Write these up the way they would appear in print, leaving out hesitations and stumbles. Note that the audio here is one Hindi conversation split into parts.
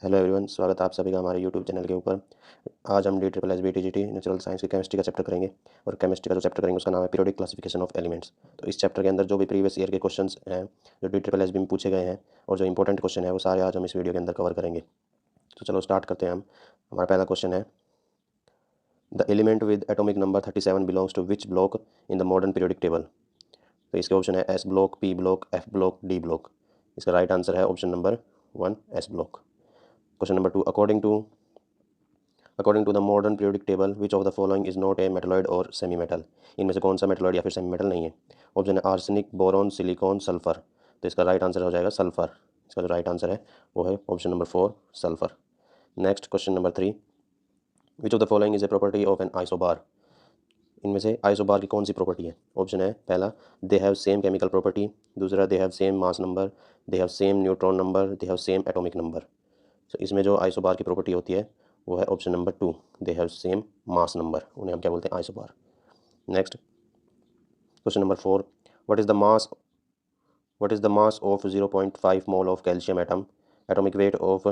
हेलो एवरीवन, स्वागत है आप सभी का हमारे यूट्यूब चैनल के ऊपर। आज हम DSSS नेचुरल साइंस की केमिस्ट्री का चैप्टर करेंगे। और केमिस्ट्री का जो चैप्टर करेंगे उसका नाम है पीरियोडिक क्लासिफिकेशन ऑफ एलिमेंट्स। तो इस चैप्टर के अंदर जो भी प्रीवियस ईयर के क्वेश्चंस हैं जो DSSS में पूछे गए हैं और जो इंपॉर्टेंट क्वेश्चन है वो सारे आज हम इस वीडियो के अंदर कवर करेंगे। तो चलो स्टार्ट करते हैं हम। हमारा पहला क्वेश्चन है, the element with atomic number 37 belongs to which block in the modern periodic table. तो इसके ऑप्शन है S block, P block, F block, D block. इसका राइट आंसर है option number 1, S block. Question number 2, according to the modern periodic table which of the following is not a metalloid और सेमी मेटल। इनमें से कौन सा मेटलॉइड या फिर सेमी मेटल नहीं है? ऑप्शन है आर्सेनिक, बोरॉन, सिलिकॉन, सल्फर। तो इसका राइट आंसर हो जाएगा सल्फर। इसका जो राइट आंसर है वो है option number 4, sulphur. Next question number 3, which of the following is a property of an isobar. इनमें से आइसोबार की कौन सी प्रॉपर्टी है? ऑप्शन है पहला, they have same chemical property. दूसरा, they have same mass number. They have same neutron number. They have same atomic number. तो इसमें जो आइसोबार की प्रॉपर्टी होती है वो है option number 2, they have same mass number. उन्हें हम क्या बोलते हैं? Isobar. Next question number 4, what is the mass what is the mass of 0.5 mole of calcium atom. Atomic weight of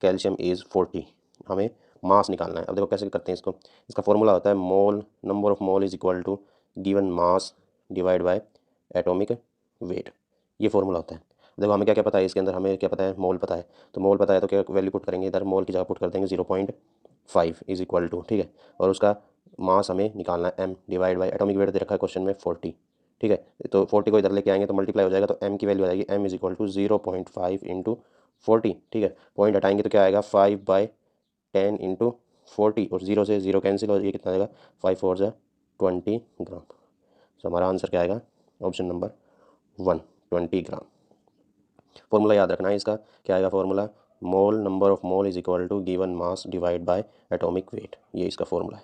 calcium is 40। हमें मास निकालना है। अब देखो कैसे करते हैं इसको। इसका फॉर्मूला होता है mole, number of mole is equal to given mass divide by atomic weight. ये फॉर्मूला होता है। देखो हमें क्या क्या पता है इसके अंदर, हमें क्या पता है? मोल पता है। तो मोल पता है तो क्या वैल्यू पुट करेंगे इधर, मोल की जगह पुट कर देंगे 0.5 इज इक्वल टू, ठीक है। और उसका मास हमें निकालना है m divide by atomic weight दे रखा है क्वेश्चन में 40, ठीक है। तो 40 को इधर लेके आएंगे तो मल्टीप्लाई हो जाएगा, तो m की वैल्यू आ जाएगी m is equal to 0.5 into 40, ठीक है। पॉइंट हटाएंगे तो क्या आएगा 5/10 इंटू 40, और 0 से 0 कैंसिल और ये कितना आएगा 5 4 जा 20 ग्राम। तो हमारा आंसर क्या आएगा? ऑप्शन नंबर 1, 20 ग्राम। फॉर्मूला याद रखना है इसका, क्या आएगा formula? Mole, number of mole is equal to given mass divide by atomic weight. ये इसका फॉर्मूला है।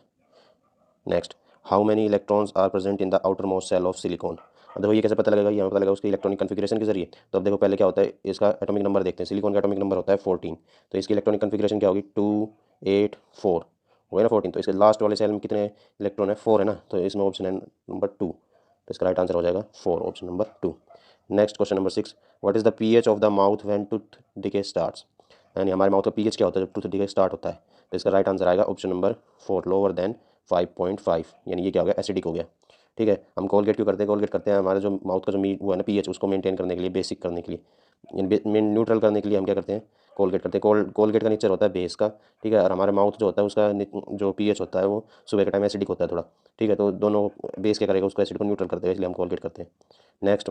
Next, how many electrons are present in the outer most shell of silicon. अब देखो ये कैसे पता लगेगा? ये हमें पता लगेगा उसकी इलेक्ट्रॉनिक कन्फिग्रेशन के जरिए। तो अब देखो पहले क्या होता है, इसका एटॉमिक नंबर देखते हैं। सिलिकॉन का एटॉमिक नंबर होता है 14, तो इसकी इलेक्ट्रॉनिक कन्फिग्रेशन क्या होगी? 2 8 4 हो गया ना 14। तो इसके लास्ट वाले सेल में कितने इलेक्ट्रॉन है? 4 है ना, तो इसमें ऑप्शन है नंबर 2। तो इसका राइट आंसर हो जाएगा 4, option number 2। Next question number 6, what is the pH of the mouth when tooth decay starts. यानी हमारे माउथ का पीएच क्या होता है जब टूथ डिके स्टार्ट होता है? तो इसका राइट आंसर आएगा ऑप्शन नंबर 4, लोअर देन 5.5। यानी ये क्या हो गया? एसिडिक हो गया, ठीक है। हम कोलगेट क्यों करते हैं? कोलगेट करते हैं हमारे जो माउथ का जो मीट वो है ना पीएच, उसको मेंटेन करने के लिए, बेसिक करने के लिए, न्यूट्रल करने के लिए हम क्या करते हैं? कोलगेट करते हैं। कोलगेट का नेचर होता है बेस का, ठीक है। और हमारे माउथ जो होता है उसका जो पीएच होता है वो सुबह के टाइम एसिडिक होता है थोड़ा, ठीक है। तो दोनों बेस क्या करेगा? उसको एसिड को न्यूट्रल कर देगा, इसलिए हम कोलगेट करते हैं। Next,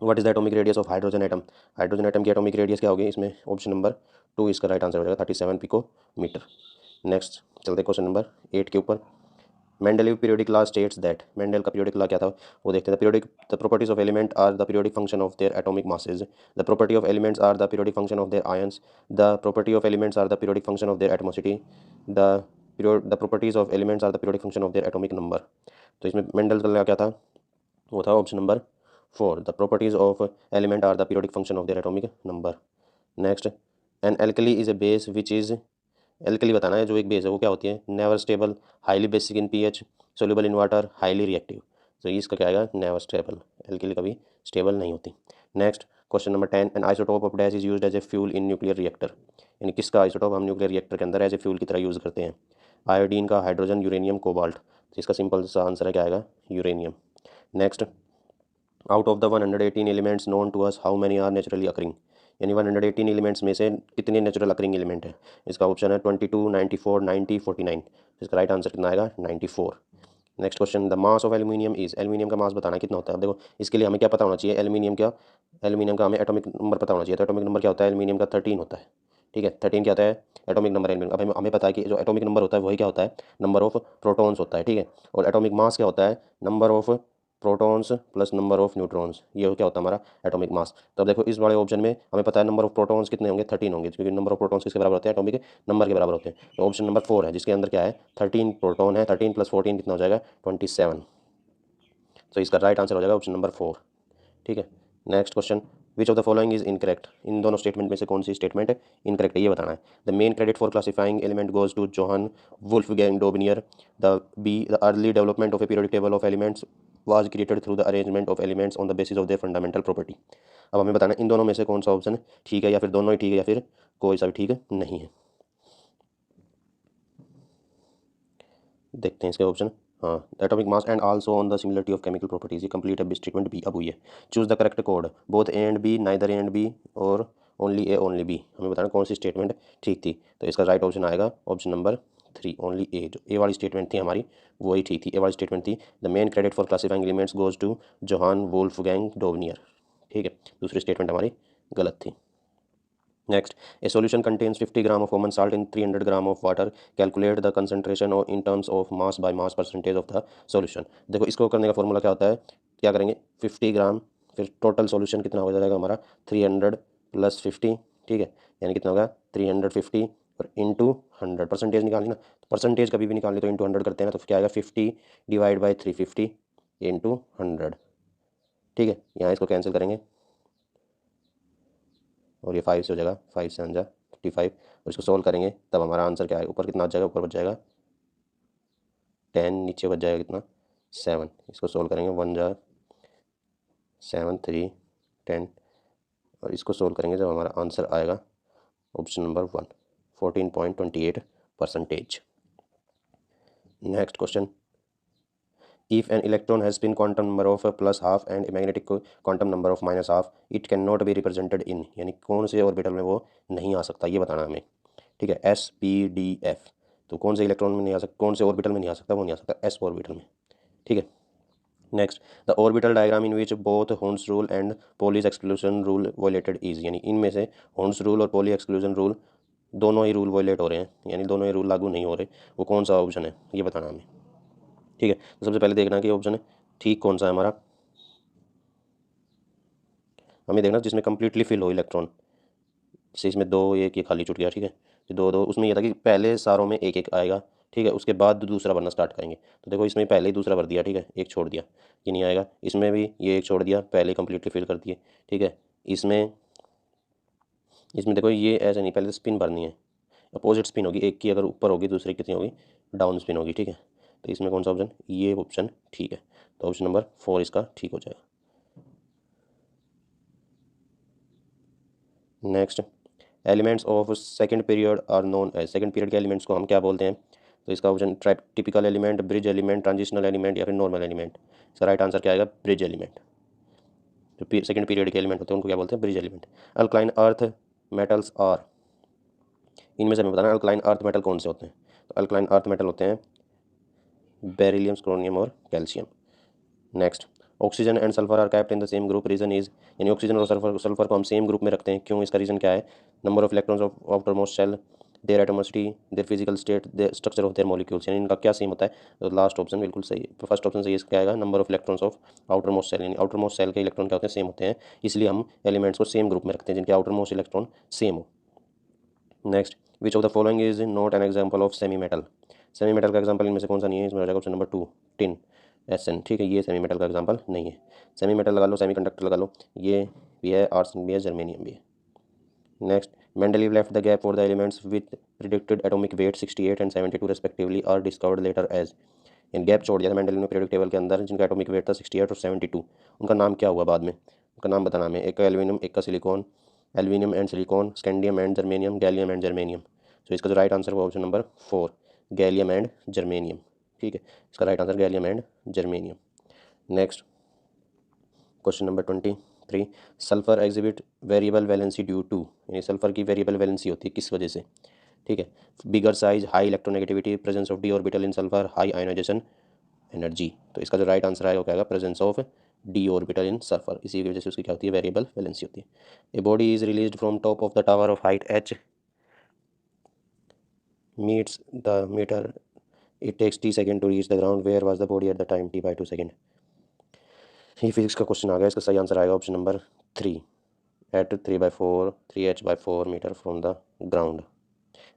what is the atomic radius of hydrogen atom. Hydrogen atom की एटॉमिक रेडियस क्या होगी? इसमें ऑप्शन नंबर 2 इसका राइट आंसर हो जाएगा 37 पिकोमीटर। नेक्स्ट चलते क्वेश्चन नंबर 8 के ऊपर। Mendeleev periodic law states that. Mendel का पीरियोडिक लॉ क्या था वो देखते हैं। The properties of element are the periodic function of their atomic masses. The property of elements are the periodic function of their ions. The property of elements are the periodic function of their atomicity. The properties of elements are the periodic function of their atomic number. तो इसमें मेंडल का क्या था? वो था option number 4, the properties of element are the periodic function of their atomic number. Next, an alkali is a base which is. Alkali बताना है, जो एक बेस है वो क्या होती है? Never stable, highly basic in pH, soluble in water, highly reactive. तो इसका क्या आएगा? Never stable. एल्कली कभी स्टेबल नहीं होती। Next question number 10, an isotope of dash is used as a fuel in nuclear reactor. यानी किसका आइसोटोप हम न्यूक्लियर रिएक्टर के अंदर एज ए फ्यूल की तरह यूज़ करते हैं? आयोडीन का, हाइड्रोजन, यूरेनियम, कोबाल्ट। तो इसका सिंपल सा आंसर है क्या आएगा? Uranium. Next, out of the 118 elements known to us how many are naturally occurring. यानी 118 एलिमेंट्स में से कितने नेचुरल अकरिंग एलिमेंट है? इसका ऑप्शन है 22, 94, 90, 49। इसका राइट आंसर कितना आएगा? 94। Next question, the mass of aluminium is. Aluminium का मास बताना कितना होता है? अब देखो इसके लिए हमें क्या पता होना चाहिए? एल्यूमिनियम का हमें एटॉमिक नंबर पता होना चाहिए। तो एटॉमिक नंबर क्या होता है? एल्यूमिनियम का 13 होता है, ठीक है। 13 क्या होता है? Atomic number aluminium. अब हमें पता है कि जो एटॉमिक नंबर होता है वही क्या होता है? नंबर ऑफ प्रोटॉन्स होता है, ठीक है। और एटॉमिक मास क्या होता है? Number of protons plus number of neutrons, ये क्या होता है हमारा? Atomic mass. तो अब देखो इस वाले ऑप्शन में हमें पता है नंबर ऑफ प्रोटॉन्स कितने होंगे? 13 होंगे, क्योंकि नंबर ऑफ प्रोटॉन्स किसके बराबर होते हैं? एटॉमिक नंबर के बराबर होते हैं। तो ऑप्शन नंबर 4 है जिसके अंदर क्या है? 13 प्रोटॉन है। 13 प्लस 14 कितना हो जाएगा? 27। तो इसका राइट आंसर हो जाएगा ऑप्शन नंबर 4, ठीक है। Next question, which of the following is incorrect. इन दोनों स्टेटमेंट में से कौन सी स्टेटमेंट इनकरेक्ट है ये बताना है। The main credit for classifying element goes to Johann Wolfgang Dobereiner. The early development of a periodic table of elements was created through the arrangement of elements on the basis of their fundamental property। अब हमें बताना है इन दोनों में से कौन सा ऑप्शन ठीक है, या फिर दोनों ही ठीक है, या फिर कोई सा भी ठीक नहीं है। देखते हैं इसके ऑप्शन। हाँ, atomic mass and also on the similarity of chemical properties, ये कंप्लीट है स्टेटमेंट बी। अब हुई है choose the correct code both A and B, neither A and B और ओनली ए ओनली बी। हमें बताना कौन सी स्टेटमेंट ठीक थी। तो इसका राइट ऑप्शन आएगा ऑप्शन नंबर 3 ओनली ए। जो ए वाली स्टेटमेंट थी हमारी वही ठीक थी। ए वाली स्टेटमेंट थी the main credit for classifying elements goes to Johann Wolfgang Dobereiner. ठीक है, दूसरी स्टेटमेंट हमारी गलत थी। Next, a solution contains 50 gram of common salt in 300 gram of water. Calculate the concentration or in terms of mass by mass percentage of the solution. देखो इसको करने का फॉर्मूला क्या होता है, क्या करेंगे 50 ग्राम, फिर टोटल सॉल्यूशन कितना हो जाएगा हमारा 300 प्लस 50, ठीक है, यानी कितना होगा 350 और इंटू 100। परसेंटेज निकालनी ना, तो परसेंटेज कभी भी निकालनी तो इंटू 100 करते हैं ना, तो क्या आएगा 50 डिवाइड बाई 350 इंटू 100। ठीक है, यहाँ इसको कैंसिल करेंगे और ये 5 से हो जाएगा, 5 से 55 और इसको सोल्व करेंगे तब हमारा आंसर क्या आएगा, ऊपर कितना आ जाएगा, ऊपर बच जाएगा 10, नीचे बच जाएगा कितना 7। इसको सोल्व करेंगे 1 जा 7 3 10 और इसको सोल्व करेंगे जब हमारा आंसर आएगा option number 1 14.28%। Next question, if an electron has spin quantum number of plus half and a magnetic quantum number of minus half, it cannot be represented in, यानी कौन से ऑर्बिटल में वो नहीं आ सकता, ये बताना हमें। ठीक है, एस पी डी एफ, तो कौन से इलेक्ट्रॉन में नहीं आ सकता, कौन से ऑर्बिटल में नहीं आ सकता, वो नहीं आ सकता एस ऑर्बिटल में। ठीक है, next, the orbital diagram in which both होन्स rule and Pauli's exclusion rule violated is, यानी इनमें से होन्स रूल और पॉली एक्सक्लूजन रूल दोनों ही रूल वायलेट हो रहे हैं, यानी दोनों ही रूल लागू नहीं हो रहे, वो कौन सा ऑप्शन है ये बताना हमें। ठीक है, तो सबसे पहले देखना कि ऑप्शन ठीक कौन सा है हमारा, हमें देखना जिसमें कंप्लीटली फिल हो इलेक्ट्रॉन। जैसे इसमें 2 1 ये खाली छूट गया, ठीक है, तो 2 2 उसमें ये था कि पहले सारों में एक एक आएगा, ठीक है, उसके बाद दूसरा भरना स्टार्ट करेंगे। तो देखो इसमें पहले ही दूसरा भर दिया, ठीक है, एक छोड़ दिया, ये नहीं आएगा। इसमें भी ये एक छोड़ दिया, पहले कंप्लीटली फिल कर दिए। ठीक है, इसमें इसमें देखो ये ऐसा नहीं, पहले स्पिन भरनी है, अपोजिट स्पिन होगी, एक की अगर ऊपर होगी दूसरी कितनी होगी डाउन स्पिन होगी। ठीक है, तो इसमें कौन सा ऑप्शन, ये ऑप्शन ठीक है, तो ऑप्शन नंबर 4 इसका ठीक हो जाएगा। Next, elements of second period are known as, second period के एलिमेंट्स को हम क्या बोलते हैं, तो इसका option typical element, bridge element, transitional element या फिर नॉर्मल एलिमेंट। इसका राइट आंसर क्या आएगा, ब्रिज एलिमेंट। जो सेकंड पीरियड के एलिमेंट होते हैं उनको क्या बोलते हैं, bridge element. Alkaline earth metals are, इनमें से हमें बताना अल्कलाइन अर्थ मेटल कौन से होते हैं। तो अल्कलाइन अर्थ मेटल होते हैं बेरिलियम, स्क्रोनियम और calcium. Next, oxygen and sulphur are kept in the same group, reason is, यानी ऑक्सीजन और सल्फर को हम सेम ग्रुप में रखते हैं, क्यों, इसका रीजन क्या है, number of electrons of outermost shell, their atomicity, their physical state, their structure of their molecules, यानी इनका क्या सेम होता है। तो लास्ट ऑप्शन बिल्कुल सही है, फर्स्ट ऑप्शन सही है, इसका क्या आएगा, number of electrons of outermost shell, यानी आउटरमोस्ट शेल के इलेक्ट्रॉन क्या होते हैं, सेम होते हैं, इसलिए हम एलिमेंट्स को सेम ग्रुप में रखते हैं जिनके आउटरमोस्ट इलेक्ट्रॉन सेम हो। Next, which of the following is not an example of semi metal, semi metal का एग्जाम्पल इनमें से कौन सा नहीं है, इसमें हो जाएगा ऑप्शन नंबर 2 टिन, एसएन। ठीक है, ये सेमी मेटल का एग्जांपल नहीं है। सेमी मेटल लगा लो, सेमी कंडक्टर लगा लो, ये भी है, आर्सेनिक भी है, जर्मेनियम भी है। Next, Mendeleev left the gap for the elements with predicted atomic weight 68 and 72 respectively are discovered later as, इन गैप छोड़ दिया था मेंडलीव ने पीरियोडिक टेबल के अंदर, जिनका एटॉमिक वेट था 68 और 72, उनका नाम क्या हुआ बाद में, उनका नाम बताना हमें। एक का एल्यूमिनियम, एक का silicon, aluminium and silicon, scandium and germanium, gallium and germanium. तो इसका जो राइट आंसर हुआ option number 4 gallium and germanium. ठीक है, इसका right answer gallium and germanium. Next, question number 23, sulphur exhibit variable valency due to, यानी सल्फर की वेरिएबल वैलेंसी होती है किस वजह से। ठीक है, bigger size, high electronegativity, presence of d orbital in sulphur, high ionisation energy. तो इसका जो राइट आंसर आएगा वो क्या आएगा, presence of d orbital in sulphur, इसी की वजह से उसकी क्या होती है, वेरिएबल वैलेंसी होती है। A body is released from top of the tower of height h meets the metre, it takes t second to reach the ground, where was the body at the time, t/2 second. ये फिजिक्स का क्वेश्चन आ गया, इसका सही आंसर आएगा option number 3 at 3/4 3h/4 metre from the ground.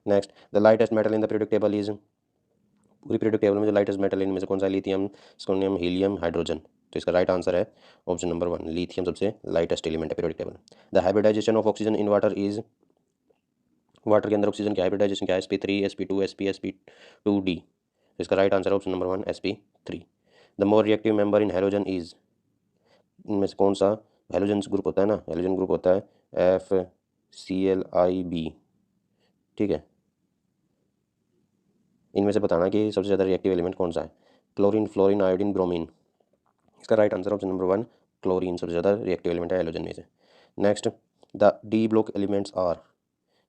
Next, the lightest metal in the periodic table is, पूरी पीरियोडिक टेबल में जो लाइटेस्ट मेटल इनमें से कौन सा, लिथियम, स्कोनियम, हीलियम, हाइड्रोजन। तो इसका राइट आंसर है ऑप्शन नंबर 1 लिथियम सबसे लाइटेस्ट एलिमेंट है periodic table. The hybridisation of oxygen in water is, water के अंदर ऑक्सीजन की हाइब्रिडाइजेशन क्या है, sp3 sp2 sp2d। तो इसका राइट आंसर है option number 1 sp3। The more reactive member in halogen is, इनमें से कौन सा हैलोजन ग्रुप होता है ना, हैलोजन ग्रुप होता है FClIb। ठीक है, इनमें से बताना कि सबसे ज़्यादा रिएक्टिव एलिमेंट कौन सा है। Chlorine, fluorine, iodine, bromine. इसका right answer option number 1 chlorine सबसे ज़्यादा रिएक्टिव एलिमेंट है हैलोजन में से। Next, the D block elements are.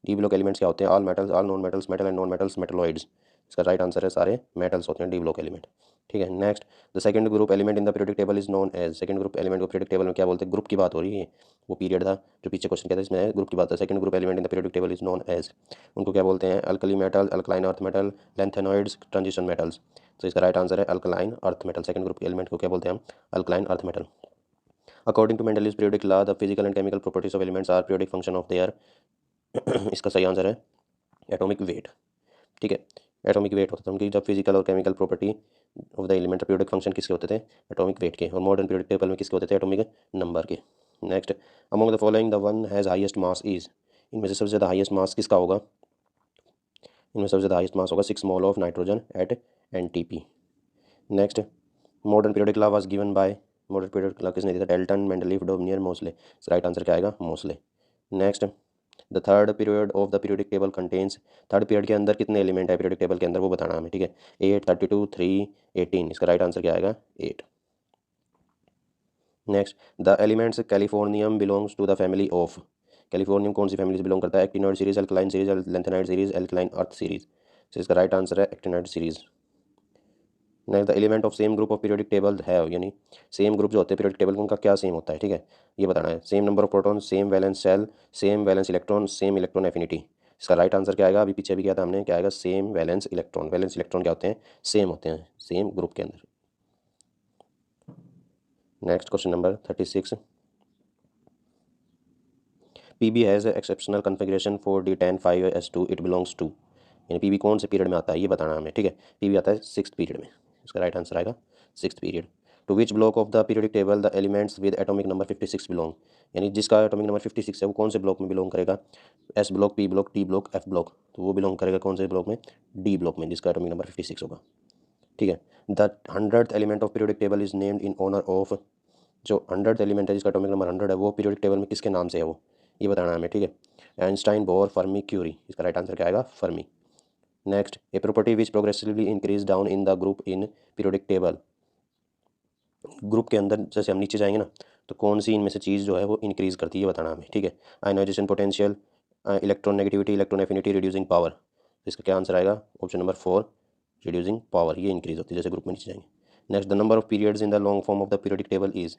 D block elements क्या होते हैं? All metals, all non metals, metal and non metals, metalloids. इसका राइट आंसर है सारे मेटल्स होते हैं डी ब्लॉक एलिमेंट। ठीक है, next, the second group element in the periodic table is known as. Second group element को पीरियोडिक टेबल में क्या बोलते हैं? ग्रुप की बात हो रही है, वो पीरियड था जो पीछे क्वेश्चन कहता है, इसमें ग्रुप की बात है। Second group element in the periodic table is known as, उनको क्या बोलते हैं? Alkali metal, alkaline earth metal, lanthanoids, transition metals. तो इसका राइट आंसर है alkaline earth metal. Second group के एलिमेंट को क्या बोलते हैं हम? Alkaline earth metal. According to Mendeleev's periodic law, the physical and chemical properties of elements are periodic function of their. इसका सही आंसर है एटॉमिक वेट। ठीक है, एटॉमिक वेट होता था उनकी, जब फिजिकल और chemical property of the element periodic function किसके होते थे? एटॉमिक वेट के। और मॉडर्न पीरियोडिक टेबल में किसके होते थे? एटॉमिक नंबर के। Next, among the following the one has highest mass is. इनमें से सबसे ज़्यादा हाईएस्ट मास किसका होगा? इनमें सबसे ज़्यादा हाईएस्ट मास होगा 6 mole of nitrogen at NTP. Next, modern periodic law was given by. Modern periodic law किसने दिया था? Dalton, Mendeleev, Dobereiner, Moseley. Right answer क्या आएगा? Moseley. Next, the third period of the periodic table contains. Third period के अंदर कितने एलिमेंट है पीरियोडिक टेबल के अंदर, वो बताना हमें। ठीक है, 8, 32, 3, 18। इसका राइट आंसर क्या आएगा? 8। Next, the elements californium belongs to the family of. Californium कौन सी फैमिली से बिलोंग करता है? Actinoid series, alkaline series, lanthanide series, alkaline earth series. तो इसका राइट आंसर है actinoid series. Next, the element of same group of periodic table है, यानी सेम ग्रुप जो होते हैं पीरियोडिक टेबल उनका क्या सेम होता है? ठीक है, ये बताना है। Same number of proton, same valence shell, same valence electron, same electron affinity. इसका राइट आंसर क्या आएगा? अभी पीछे भी किया था हमने, क्या आएगा? Same valence electron. Valence electron क्या होते हैं? सेम होते हैं सेम ग्रुप के अंदर। Next question number 36, Pb has exceptional configuration for D10 5s2 it belongs to. यानी पीबी कौन से पीरियड में आता है ये बताना हमें। ठीक है, पीबी आता है 6th पीरियड में। इसका राइट आंसर आएगा 6th period. To which block of the periodic table the elements with atomic number 56 belong. यानी जिसका एटॉमिक नंबर 56 है वो कौन से ब्लॉक में बिलोंग करेगा? S block, P block, t block, F block. तो वो बिलोंग करेगा कौन से ब्लॉक में? डी ब्लॉक में, जिसका एटॉमिक नंबर 56 होगा। ठीक है, the 100th element of periodic table is named in honour of. जो 100th एलिमेंट है जिसका एटॉमिक नंबर 100 है वो पीरियोडिक टेबल में किसके नाम से है वो, ये बताना है हमें। ठीक है, आइंस्टाइन, बोर, फर्मी, क्यूरी। इसका राइट आंसर क्या आएगा? Fermi. Next, a property which progressively increase down in the group in periodic table. Group के अंदर जैसे हम नीचे जाएंगे ना, तो कौन सी इनमें से चीज़ जो है वो इंक्रीज करती है, ये बताना हमें। ठीक है, ionisation potential, electron negativity, electron affinity, reducing power. इसका क्या आंसर आएगा? ऑप्शन नंबर 4 रिड्यूसिंग पावर, ये इंक्रीज होती है जैसे ग्रुप में नीचे जाएंगे। Next, the number of periods in the long form of the periodic table is.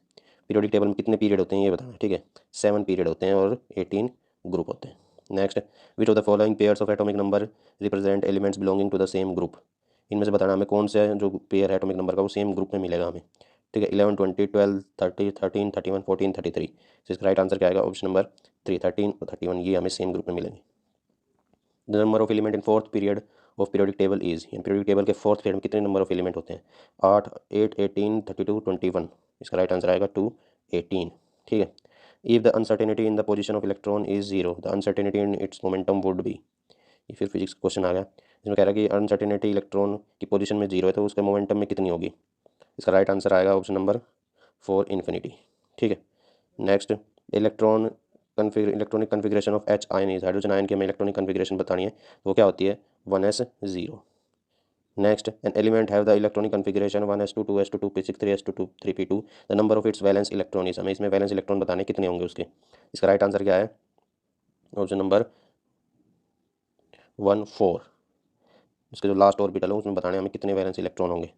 Periodic table में कितने पीरियड होते हैं ये बताना। ठीक है, 7 पीरियड होते हैं और 18 ग्रुप होते हैं। Next, which of the following pairs of atomic number represent elements belonging to the same group. इनमें से बताना हमें कौन से जो पेयर है एटॉमिक नंबर का वो सेम ग्रुप में मिलेगा हमें। ठीक है, 11, 20, 12, 30, 13, 31, 14, 33। तो इसका राइट आंसर क्या आएगा? ऑप्शन नंबर 3, 13 और 31, ये हमें सेम ग्रुप में मिलेंगे। The number of element in fourth period of periodic table is. Periodic table के फोर्थ पीरियड में कितने नंबर ऑफ एलिमेंट होते हैं? 8, 8, 18, 32, 21। इसका राइट आंसर आएगा 2, 18। ठीक है, if the uncertainty in the position of electron is zero the uncertainty in its momentum would be. ये फिर फिजिक्स क्वेश्चन आ गया, इसमें कह रहा है कि अनसर्टेनिटी इलेक्ट्रॉन की पोजीशन में जीरो है तो उसके मोमेंटम में कितनी होगी? इसका राइट आंसर आएगा ऑप्शन नंबर 4 इन्फिनिटी। ठीक है, next, electronic configuration of H ion is. Hydrogen ion की हमें इलेक्ट्रॉनिक कन्फिग्रेशन बतानी है, तो वो क्या होती है? 1s0। Next, an element have the electronic configuration 1s2, 2s2, 2p6, 3s2, 3p2। The number of its valence electron is. हमें इसमें वैलेंस इलेक्ट्रॉन बताने कितने होंगे उसके। इसका राइट आंसर क्या है? Option number 1, 4। इसके जो लास्ट ऑर्बिटल है उसमें बताने हमें कितने वैलेंस इलेक्ट्रॉन होंगे।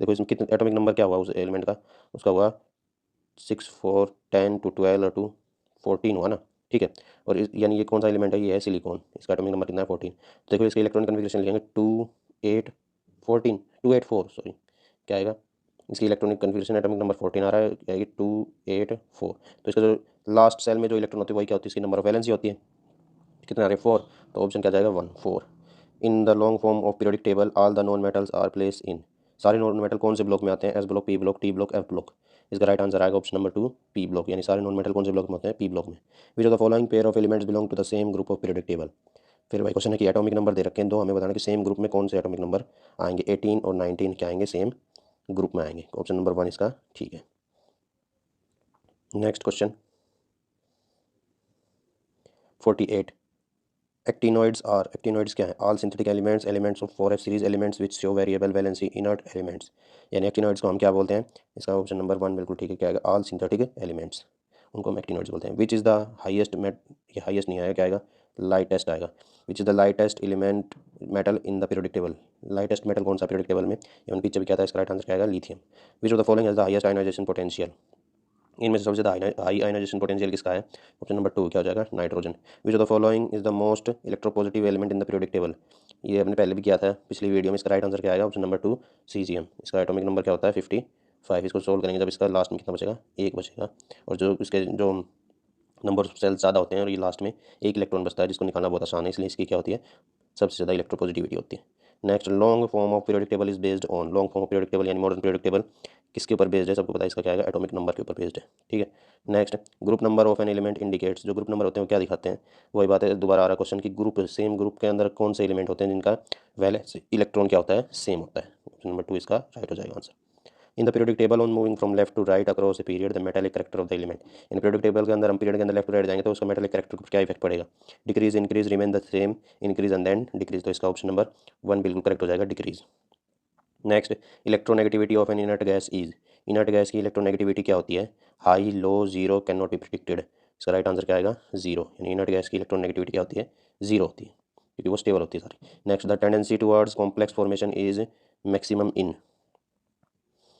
देखो इसमें कितने एटॉमिक नंबर क्या हुआ उस एलिमेंट का? उसका हुआ 6, 4, 10 to 12 और 2, 14 हुआ ना। ठीक है, और यानी ये कौन सा एलिमेंट है? ये है सिलिकॉन। इसका एटॉमिक नंबर कितना है? 14। तो देखो इसके इलेक्ट्रॉनिक कन्फिग्रेशन लिखेंगे 2, 8, 14, 2, 8, 4, सॉरी। क्या आएगा? इसकी इलेक्ट्रॉनिक कन्फिग्रेशन एटॉमिक नंबर 14 आ रहा है, क्या आएगी? 2, 8, 4। तो इसका जो लास्ट सेल में जो इलेक्ट्रॉन होती है वही क्या होती है? इसकी नंबर ऑफ वैलेंस ही होती है। कितने आ रहे? 4। तो ऑप्शन क्या जाएगा? 1, 4। In the long form of periodic table all the non metals are place in. सारे नॉन मेटल कौन से ब्लॉक में आते हैं? S block, P block, t block, F block. इसका राइट आंसर आएगा ऑप्शन नंबर 2 पी ब्लॉक, यानी सारे नॉन मेटल कौन से ब्लॉक में होते हैं? पी ब्लॉक में। Which of the following pair of elements belong to the same group of periodic table. फिर भाई क्वेश्चन है कि एटॉमिक नंबर दे रखे हैं दो, हमें बताना कि सेम ग्रुप में कौन से एटॉमिक नंबर आएंगे। 18 और 19 क्या आएंगे? सेम ग्रुप में आएंगे। ऑप्शन नंबर 1 इसका ठीक है। नेक्स्ट क्वेश्चन, 48 एक्टिनोइड्स क्या है? All synthetic elements of 4f series elements which show variable valency inert elements. यानी एक्टिनोइड्स को हम क्या बोलते हैं? इसका ऑप्शन नंबर 1 बिल्कुल ठीक है, क्या आएगा? ऑल सिंथेटिक एलिमेंट्स, उनको हम एक्टिनोइड्स बोलते हैं। विच इज़ द हाईएस्ट ये हाईएस्ट नहीं आएगा, क्या आएगा? लाइटेस्ट आएगा। Which is the lightest element metal in the periodic table. Lightest metal कौन सा पीरियोडिक टेबल में? इवन पीछे भी क्या था, इसका राइट आंसर क्या आएगा? Lithium. Which of the following has the highest ionisation potential. इनमें से सबसे ज़्यादा हाई आयनाइजेशन पोटेंशियल किसका है? ऑप्शन नंबर 2 क्या हो जाएगा? Nitrogen. Which of the following is the most electropositive element in the periodic table. ये हमने पहले भी किया था पिछली वीडियो में। इसका राइट आंसर क्या आएगा? Option number 2 caesium. इसका एटॉमिक नंबर क्या होता है? 55। इसको सोल्व करेंगे जब इसका लास्ट में कितना बचेगा? 1 बचेगा। और जो इसके जो नंबर ऑफ सेल्स ज़्यादा होते हैं और ये लास्ट में 1 इलेक्ट्रॉन बचता है, जिसको निकालना बहुत आसान है, इसलिए इसकी क्या होती है? सबसे ज़्यादा इलेक्ट्रोपॉजिटिविटी होती है। Next, long form of periodic table is based on. Long form of periodic table यानी मॉडर्न पीरियोडिक टेबल किसके ऊपर बेस्ड है? सबको पता है इसका क्या आएगा? एटॉमिक नंबर के ऊपर बेस्ड है। ठीक है। Next, group number of an element indicates. जो ग्रुप नंबर होते हैं वो क्या दिखाते हैं? वही बात है, दोबारा आ रहा क्वेश्चन कि ग्रुप, सेम ग्रुप के अंदर कौन से एलिमेंट होते हैं जिनका वैलेंस इलेक्ट्रॉन क्या होता है? सेम होता है। ऑप्शन नंबर 2 इसका राइट हो जाएगा answer. In the periodic table on moving from left to right across a period the metallic character of the element. इन पीरियोडिक टेबल के अंदर हम पीरियड के अंदर लेफ्ट टू राइट जाएंगे तो उसका मेटालिक कैरेक्टर पर क्या इफेक्ट पड़ेगा? Decrease, increase, remain the same, increase and then decrease. तो इसका ऑप्शन नंबर 1 बिल्कुल करेक्ट हो जाएगा, decrease. Next, electronegativity of an inert gas is. Inert gas की इलेक्ट्रोनेगेटिविटी क्या होती है? High, low, zero, can not be predicted. इसका राइट आंसर क्या आएगा? जीरो। यानी इनर्ट गैस की इलेक्ट्रोनेगेटिविटी क्या होती है? जीरो होती है, क्योंकि वो स्टेबल होती है सारी। Next, the tendency towards complex formation is maximum in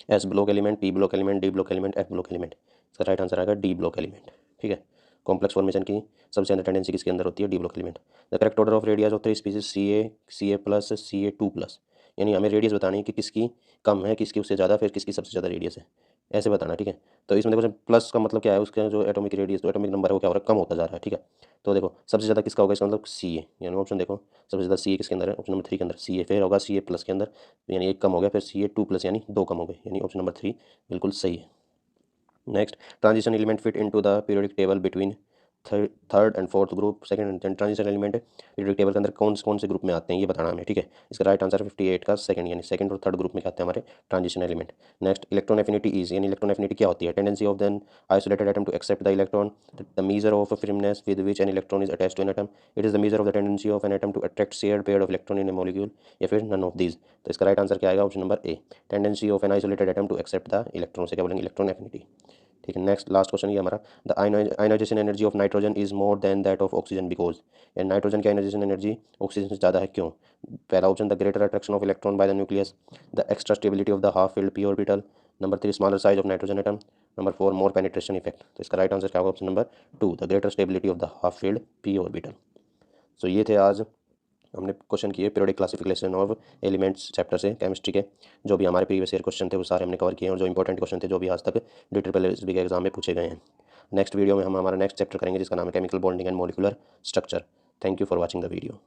S block element, P block element, D block element, F block element. इसका राइट आंसर आएगा डी ब्लॉक एलिमेंट। ठीक है। कॉम्प्लेक्स फॉर्मेशन की सबसे ज़्यादा टेंडेंसी किसके अंदर होती है? D block element. The correct order of radius of 3 species C A plus, Ca2+। यानी हमें रेडियस बतानी है कि किसकी कम है, किसकी उससे ज़्यादा, फिर किसकी सबसे ज़्यादा रेडियस है, ऐसे बताना। ठीक है। तो इसमें देखो प्लस का मतलब क्या है? उसका जो एटॉमिक रेडियस, तो एटॉमिक नंबर है वो क्या हो रहा है? कम होता जा रहा है। ठीक है। तो देखो सबसे ज़्यादा किसका होगा इसका मतलब? सी ए। यानी ऑप्शन देखो सबसे ज़्यादा सी ए किसके अंदर है? ऑप्शन नंबर 3 के अंदर सी ए। फिर होगा Ca+ के अंदर, यानी 1 कम हो गया, फिर Ca2+ यानी 2 कम हो गए, यानी ऑप्शन नंबर 3 बिल्कुल सही है। Next, transition element fit into the periodic table between third and fourth group. Second and transition element periodic table के अंदर कौन से ग्रुप में आते हैं ये बताना हमें। ठीक है। इसका राइट आंसर 58 का सेकंड, यानी सेकंड और थर्ड ग्रुप में आते हैं हमारे transition element. Next, electron affinity is, यानी इलेक्ट्रॉन एफिनिटी क्या होती है? Tendency of then isolated atom to accept the electron, the measure of firmness with which an electron is attached to an atom, it is the measure of the tendency of an atom to attract shared pair of electron in a molecule, या फिर none of these। तो इसका राइट आंसर क्या आएगा? Option number A, tendency of an isolated atom to accept the electron, से क्या बोलेंगे? Electron affinity. ठीक है। नेक्स्ट लास्ट क्वेश्चन ये हमारा, the ionisation energy of nitrogen is more than that of oxygen because. यानी नाइट्रोजन की आयनाइजेशन एनर्जी ऑक्सीजन से ज़्यादा है, क्यों? पहला option, the greater attraction of electron by the nucleus, the extra stability of the half filled p orbital, number 3 smaller size of nitrogen atom, number 4 more penetration effect. तो इसका राइट आंसर क्या होगा? Option number 2, the greater stability of the half filled p orbital. So ये थे आज हमने क्वेश्चन किए periodic classification of elements chapter से, केमिस्ट्री के। जो भी हमारे प्रीवियस ईयर क्वेश्चन थे वो सारे हमने कवर किए, और जो इंपॉर्टेंट क्वेश्चन थे जो भी आज तक DSSB के एग्जाम में पूछे गए हैं। नेक्स्ट वीडियो में हम हमारा नेक्स्ट चैप्टर करेंगे जिसका नाम है chemical bonding and molecular structure. Thank you for watching the video.